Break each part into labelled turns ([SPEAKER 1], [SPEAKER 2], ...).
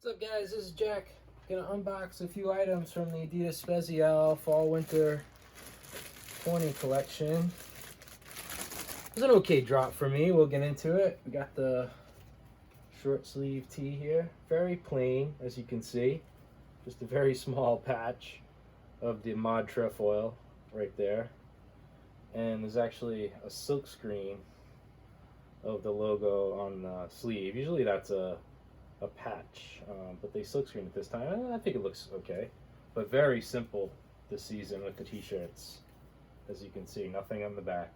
[SPEAKER 1] What's up, guys? This is Jack. Gonna unbox a few items from the adidas Spezial Fall Winter 20 collection. It was an okay drop for me. We'll get into it. We got the short sleeve tee here. Very plain, as you can see. Just a very small patch of the mod trefoil right there. And there's actually a silk screen of the logo on the sleeve. Usually that's a patch, but they silk screen it this time. I think it looks okay, but very simple this season with the t-shirts. As you can see, nothing on the back.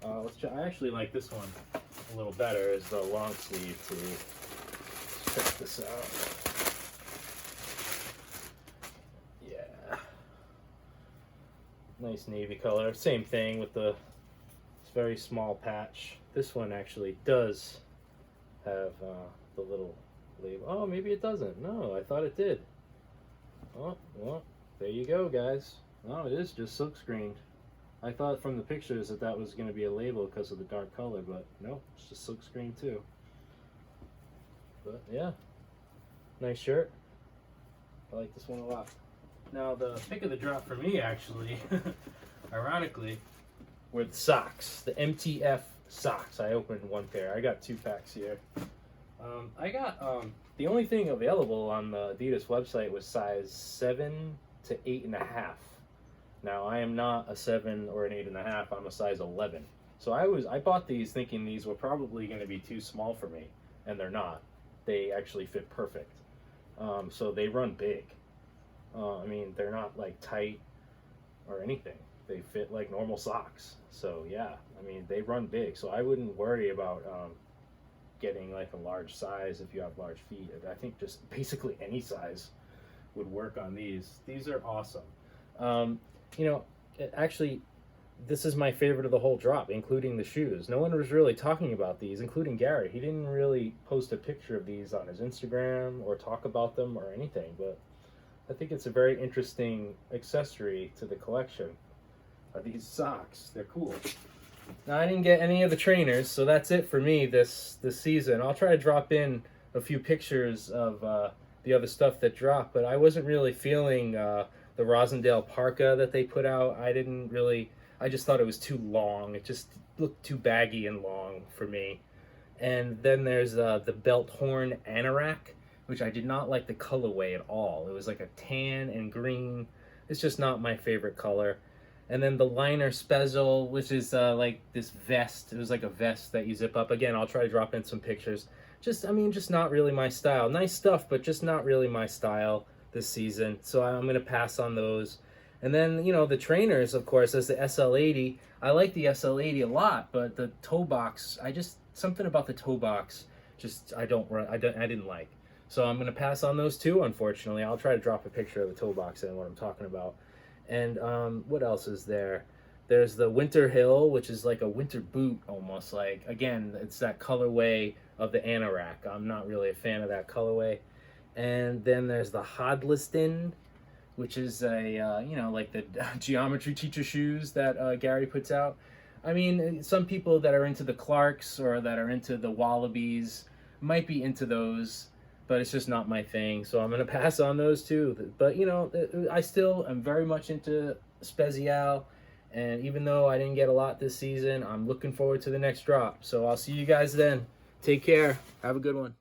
[SPEAKER 1] I actually like this one a little better, is the long sleeve tee. Let's check this out. Yeah, nice navy color. Same thing with the very small patch. This one actually does have the little label. Oh, maybe it doesn't. No, I thought it did. Oh, well, there you go, guys. No, it is just silk screened. I thought from the pictures that that was going to be a label because of the dark color, but no, it's just silk screened too. But yeah, nice shirt. I like this one a lot. Now, the pick of the drop for me, actually, ironically, were the socks, the MTF socks. I opened one pair. I got 2 packs here. I got the only thing available on the Adidas website was size 7 to 8.5. Now, I am not a 7 or an 8.5. I'm a size 11. So I bought these thinking these were probably going to be too small for me, and they're not. They actually fit perfect. So they run big. I mean, they're not like tight or anything. They fit like normal socks. So yeah, I mean, they run big. So I wouldn't worry about getting like a large size if you have large feet. I think just basically any size would work on these. These are awesome. You know, actually, this is my favorite of the whole drop, including the shoes. No one was really talking about these, including Gary. He didn't really post a picture of these on his Instagram or talk about them or anything, but I think it's a very interesting accessory to the collection. These socks, they're cool. Now, I didn't get any of the trainers, so that's it for me this season. I'll try to drop in a few pictures of the other stuff that dropped, but I wasn't really feeling the Rosendale parka that they put out. I just thought it was too long. It just looked too baggy and long for me. And then there's the belt horn anorak, which I did not like the colorway at all. It was like a tan and green. It's just not my favorite color. And then the liner Spezial, which is like this vest. It was like a vest that you zip up. Again, I'll try to drop in some pictures. Just not really my style. Nice stuff, but just not really my style this season. So I'm going to pass on those. And then, you know, the trainers, of course, as the SL80. I like the SL80 a lot, but the toe box, something about the toe box, I didn't like. So I'm going to pass on those too, unfortunately. I'll try to drop a picture of the toe box and what I'm talking about. And what else is there? There's the Winter Hill, which is like a winter boot almost. Like, again, it's that colorway of the anorak. I'm not really a fan of that colorway. And then there's the Hodliston, which is a, you know, like the geometry teacher shoes that Gary puts out. I mean, some people that are into the Clarks or that are into the Wallabies might be into those, but it's just not my thing. So I'm going to pass on those too. But, you know, I still am very much into Spezial. And even though I didn't get a lot this season, I'm looking forward to the next drop. So I'll see you guys then. Take care. Have a good one.